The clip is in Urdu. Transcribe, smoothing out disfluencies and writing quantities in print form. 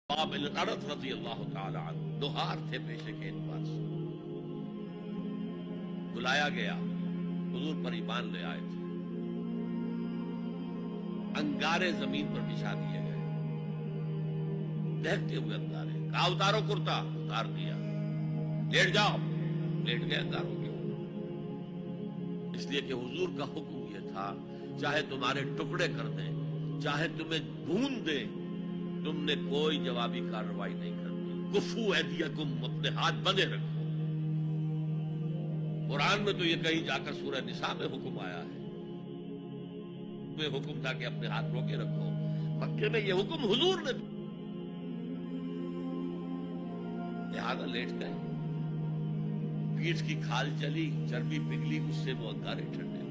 باب الارض رضی اللہ تعالی عنہ لوہار تھے پیشے کے اعتبار سے، بلایا گیا، حضور پر ایمان لے آئے تھے، انگارے زمین پر بچھا دیے گئے، دہتے ہوئے انگارے، کہا اتارو کرتا، اتار دیا، لیٹ جاؤ، لیٹ گئے انگاروں کے، اس لیے کہ حضور کا حکم یہ تھا چاہے تمہارے ٹکڑے کر دیں، چاہے تمہیں بھون دیں، تم نے کوئی جوابی کارروائی نہیں کرنی، کفو ایدیکم، اپنے ہاتھ بندے رکھو۔ قرآن میں تو یہ کہیں جا کر سورہ نساء میں حکم آیا ہے، میں حکم تھا کہ اپنے ہاتھ روکے رکھو، مکے میں یہ حکم حضور نے لہذا لیٹ گئے، پیٹھ کی کھال چلی، چربی پگھلی، اس سے وہ انگارے ٹھنڈے